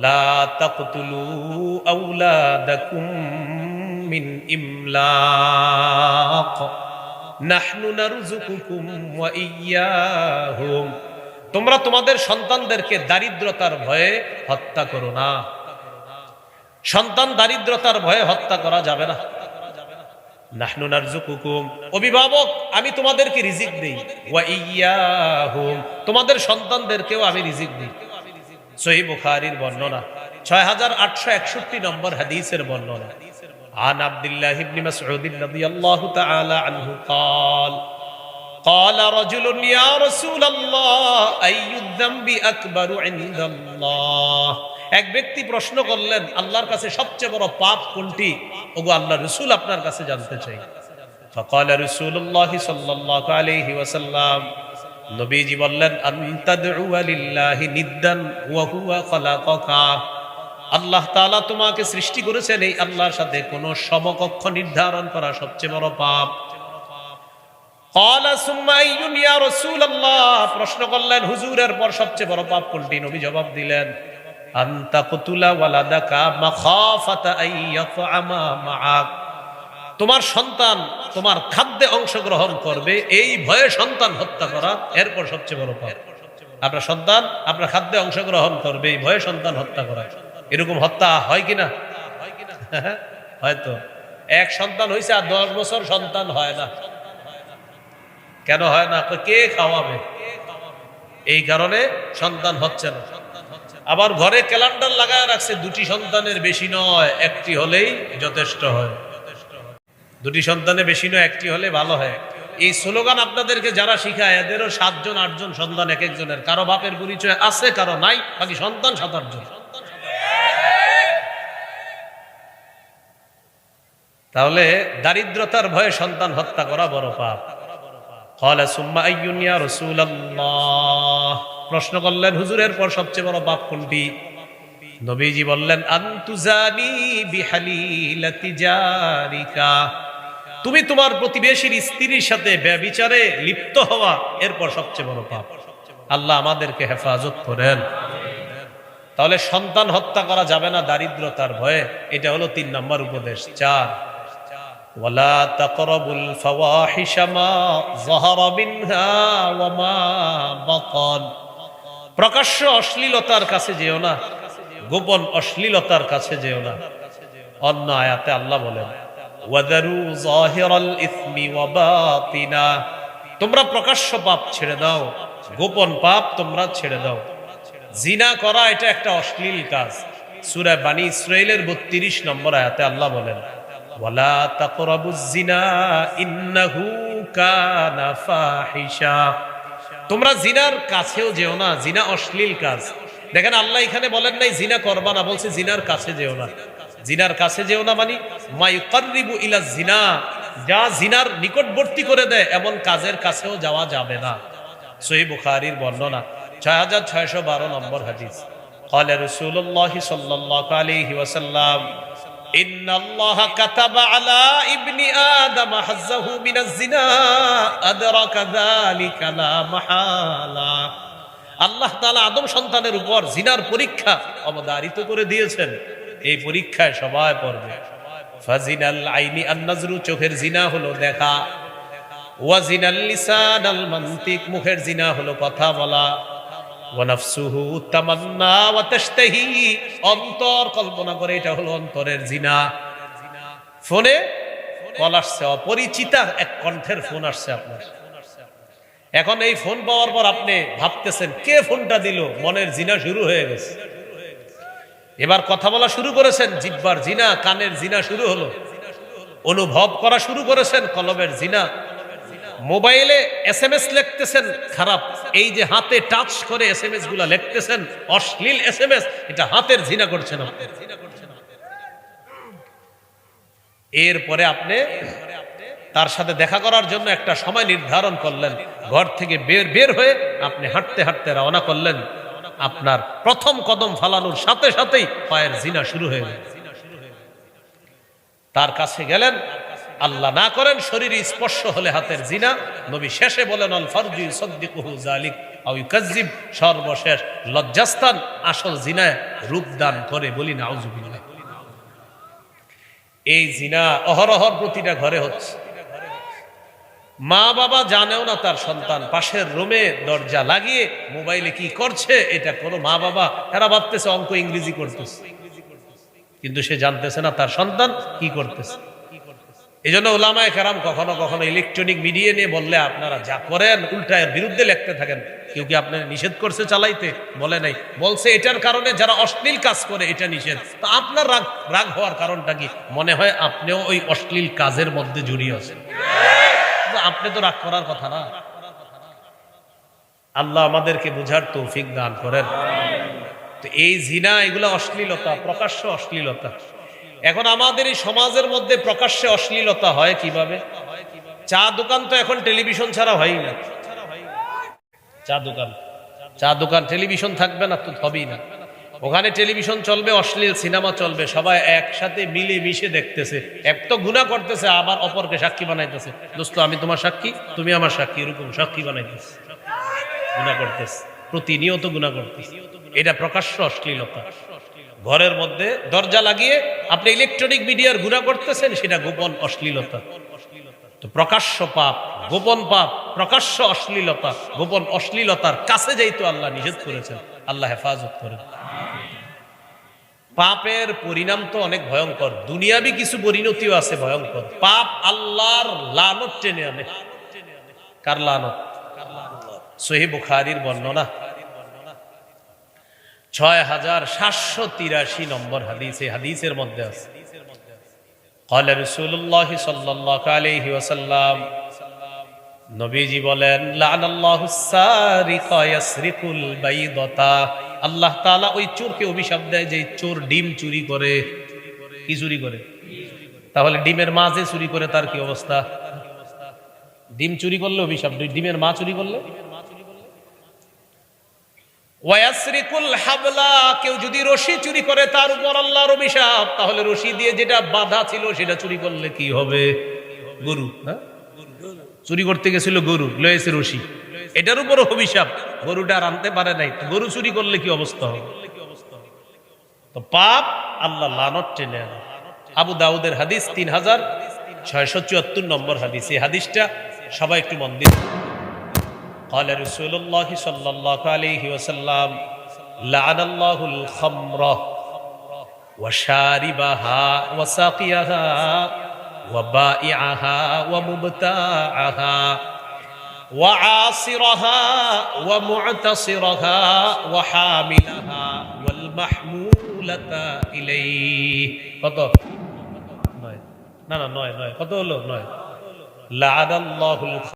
লা তাকতুলু আওলাদাকুম মিন ইমলাক নাহনু নারযুকুকুম ওয়া ইয়্যাহুম। তোমরা তোমাদের সন্তানদেরকে দারিদ্রতার ভয়ে হত্যা করো না। সন্তান দারিদ্রতার ভয়ে হত্যা করা যাবে না। নাহনু নারযুকুকুম, অভিভাবক আমি তোমাদেরকে রিজিক দেই, ওয়া ইয়্যাহুম, তোমাদের সন্তানদেরকেও আমি রিজিক দিই। সহিহ বুখারীর বর্ণনা, 6861 নম্বর হাদিসের বর্ণনা। আন আব্দুল্লাহ ইবনে মাসউদ রাদিয়াল্লাহু তাআলা আনহু قال قال رجل يا رسول الله اي الذنب اكبر عند الله। এক ব্যক্তি প্রশ্ন করলেন, আল্লাহর কাছে সবচেয়ে বড় পাপ কোনটি? ওগো আল্লাহর রাসূল, আপনার কাছে জানতে চাই। فقال رسول الله صلى الله عليه وسلم, নবীজি বললেন, আনতাদউ লিল্লাহি নিদ্দান ওয়া হুয়া খালাকাকা। আল্লাহ তাআলা তোমাকে সৃষ্টি করেছেন, এই আল্লাহর সাথে কোন সমকক্ষ নির্ধারণ করা সবচেয়ে বড় পাপ। ক্বালা সুম্মা আইয়ুন ইয়া রাসূলুল্লাহ, প্রশ্ন করলেন, হুজুর এরপর সবচেয়ে বড় পাপ কোনটি? নবী জবাব দিলেন, আনতা কুতুলা ওয়ালাদাকা মাখাফাতা আইয়াতআমা মাআক। তোমার সন্তান তোমার খাদ্যে অংশগ্রহণ করবে এই ভয়ে সন্তান হত্যা করা, এরপর সবচেয়ে বড় পাপ। আপনার সন্তান আপনার খাদ্যে অংশগ্রহণ করবে এই ভয়ে সন্তান হত্যা করা, এরকম হত্যা হয় কিনা? হয়তো এক সন্তান হয়েছে আর 10 বছর সন্তান হয় না। কেন হয় না? কে খাওয়াবে? এই কারণে সন্তান হচ্ছে না। আবার ঘরে ক্যালেন্ডার লাগায় রাখছে, 2টি সন্তানের বেশি নয়, 1টি হলেই যথেষ্ট হয়। 2টি সন্তানের বেশি নয়, 1টি হলে ভালো হয়। এই স্লোগান আপনাদেরকে যারা শিখায় এদেরও 7 জন 8 জন সন্তান, এক একজনের। কারো বাপের পরিচয় আছে, কারো নাই, বাকি সন্তান 7-8 জন। তাহলে দারিদ্রতার ভয়ে সন্তান হত্যা করা বড় পাপ। ক্বালা সুম্মা আইয়ুন ইয়া রাসূলুল্লাহ, প্রশ্ন করলেন, হুজুরের পর সবচেয়ে বড় পাপ কোনটি? নবীজি বললেন, আনতুজানি বিহালিলাতি জারিকা, তুমি তোমার প্রতিবেশীর স্ত্রীর সাথে ব্যভিচারে লিপ্ত হওয়া, এরপর সবচেয়ে বড় পাপ। আল্লাহ আমাদেরকে হেফাজত করেন। তাহলে সন্তান হত্যা করা যাবে না দারিদ্রতার ভয়ে, এটা হলো 3 নম্বর উপদেশ। 4, ওয়ালা তাকরাবুল ফাওয়াহিশা মা যাহারা মিনহা ওয়া মা বাতান, প্রকাশ্য অশ্লীলতার কাছে যেও না, গোপন অশ্লীলতার কাছে যেও না। অন্য আয়াতে আল্লাহ বলেন, ওয়াদারু যাহিরাল ইসমি ওয়া বাতিনা, তোমরা প্রকাশ্য পাপ ছেড়ে দাও, গোপন পাপ তোমরা ছেড়ে দাও। জিনা করা এটা একটা অশ্লীল কাজ। সূরা বানী ইসরাঈলের 32 নম্বর আয়াতে আল্লাহ বলেন, ওয়ালা তাকরাবুজ জিনা ইন্নাহু কানা ফাহিশা, তোমরা জিনার কাছেও যেও না, জিনা অশ্লীল কাজ। দেখেন আল্লাহ এখানে বলেন নাই জিনা করবা না, বলছে জিনার কাছে যেও না। জিনার কাছে যেও না মানে মায়ুকাররিবু ইলা জিনা, যা জিনার নিকটবর্তী করে দেয় এমন কাজের কাছেও যাওয়া যাবে না। সহিহ বুখারীর বর্ণনা, 6612 নম্বর হাদিস। ক্বালা রাসূলুল্লাহ সাল্লাল্লাহু আলাইহি ওয়াসাল্লাম, ইন্নাল্লাহা কাতাবা আলা ইবনি আদম হাজ্জাহু মিনাজ জিনা আদরাকা যালিকা লা মাহালা, আল্লাহ তাআলা আদম সন্তানের উপর জিনার পরীক্ষা অবধারিত করে দিয়েছেন। এই পরীক্ষায় সবাই পড়বে। ফাজিনাল আইনি আন-নাজরু, চোখের জিনা হলো দেখা। ওয়া জিনাল লিসান আল মানতিক, মুখের জিনা হলো কথা বলা। ওয়া নাফসুহু তামান্না ওয়া তাশতাহি, অন্তর কল্পনা করে, এটা হলো অন্তরের জিনা। ফোনে কল আসছে, অপরিচিতা এক কণ্ঠের ফোন আসছে আপনার। এখন এই ফোন পাওয়ার পর আপনি ভাবতেছেন কে ফোনটা দিল, মনের জিনা শুরু হয়ে গেছে। এবার কথা বলা শুরু করেছেন, জিহ্বার জিনা, কানের জিনা শুরু হলো। অনুভব করা শুরু করেছেন, কলবের জিনা। মোবাইলে SMS লিখতেছেন, খারাপ। এই যে হাতে টাচ করে SMS গুলা লিখতেছেন, অশ্লীল SMS, এটা হাতের জিনা করছেন। এরপরে আপনি তার সাথে দেখা করার জন্য একটা সময় নির্ধারণ করলেন, ঘর থেকে বের হয়ে আপনি হাঁটতে হাঁটতে রওনা করলেন। আপনার প্রথম কদম ফালানোর সাথে সাথেই পায়ের জিনা শুরু হয়ে গেল। তার কাছে গেলেন, আল্লাহ না করেন শরীরে স্পর্শ হলে হাতের জিনা। নবী শেষে বলেন, আল ফারজু ইউসাদ্দিকুহু যালিক, আও ইউকাজ্জিব, সর্বশেষ লজ্জাস্থান আসল জিনায় রূপদান করে, বলি নাউজুবিল্লাহ। এই জিনা অহরহর প্রতিটা ঘরে হচ্ছে। মা বাবা জানেও না তার সন্তান পাশের রুমে দরজা লাগিয়ে মোবাইলে কি করছে, এটা কোনো মা বাবা, এরা ভাবতেছে অঙ্ক ইংরেজি করতেছে, কিন্তু সে জানতেছে না তার সন্তান কি করতেছে। এই জন্য ওলামায়ে কেরাম কখনো কখনো ইলেকট্রনিক মিডিয়া নিয়ে বললে আপনারা যা করেন উল্টা এর বিরুদ্ধে লিখতে থাকেন। কেউ কি আপনার নিষেধ করছে চালাইতে? বলে নাই, বলছে এটার কারণে যারা অশ্লীল কাজ করে এটা নিষেধ। তো আপনার রাগ হওয়ার কারণটা কি? মনে হয় আপনিও ওই অশ্লীল কাজের মধ্যে জড়িয়ে আছেন। আপনি তো রাগ করার কথা না। আল্লাহ আমাদেরকে বুঝার তৌফিক দান করেন। তো এই জিনা, এগুলা অশ্লীলতা, প্রকাশ্য অশ্লীলতা। এখন আমাদের এই সমাজের মধ্যে প্রকাশ্যে অশ্লীলতা হয় কিভাবে? চা দোকান তো এখন টেলিভিশন ছাড়া হয় না। চা দোকান টেলিভিশন থাকবে না তো হবেই না। ওখানে টেলিভিশন চলবে, অশ্লীল সিনেমা চলবে, সবাই একসাথে মিলে মিশে দেখতেছে। এক তো গুনাহ করতেছে, আবার অপরকে সাক্ষী বানাইতেছে। দোস্ত আমি তোমার সাক্ষী, তুমি আমার সাক্ষী, এরকম সাক্ষী বানাইতেছে, গুনাহ করতেছে, প্রতিনিয়ত গুনাহ করতেছে। এটা প্রকাশ্য অশ্লীলতা। ঘরের মধ্যে দরজা লাগিয়ে আপনি ইলেকট্রনিক মিডিয়ার গুনাহ করতেছেন, সেটা গোপন অশ্লীলতা। তো প্রকাশ্য পাপ, গোপন পাপ, প্রকাশ্য অশ্লীলতা, গোপন অশ্লীলতার কাছে যাইতো আল্লাহ নিষেধ করেছেন। আল্লাহ হেফাজত করেন। পাপের পরিণাম তো অনেক ভয়ঙ্কর, দুনিয়াবি কিছু পরিণতিও আছে ভয়ঙ্কর। পাপ আল্লাহর লানত টেনে আনে। কার লানত? সহিহ বুখারীর বর্ণনা 6783 নম্বর হাদিস। এই হাদিসের মধ্যে আছে, قال رسول الله صلى الله عليه وسلم, নবীজি বলেন, লাআনাল্লাহু সারিকা ইয়াসরিকুল বাইদাতা, আল্লাহ তাআলা ওই চোরকে অভিশাপ দেয় যে চোর ডিম চুরি করে। কি চুরি করে? তাহলে ডিমের মা যে চুরি করে তার কি অবস্থা? ডিম চুরি করলে অভিশাপ, ডিমের মা চুরি করলে? ওয়াসরিকুল হাবলা, কেউ যদি রশি চুরি করে তার উপর আল্লাহর অভিশাপ। তাহলে রশি দিয়ে যেটা বাঁধা ছিল সেটা চুরি করলে কি হবে? গরু, হ্যাঁ, চুরি করতে গেছিল গরু, লয়েছে রশি, এটার উপরও অভিশাপ। গরুটা আর আনতে পারে নাই, গরু চুরি করলে কি অবস্থা হবে? তো পাপ আল্লাহ লানত টেনে আনে। আবু দাউদের হাদিস 3674 নম্বর হাদিস। এই হাদিসটা সবাই একটু মন দিন। قال رسول الله صلى الله عليه وسلم, لعن الله الخمر وشاربها وساقيها وبائعها ومبتاعها وعاصرها ومعتصرها وحاملها والمحمولة إليه. কত? নয়, না নয়, কত হলো? নয়। لعن الله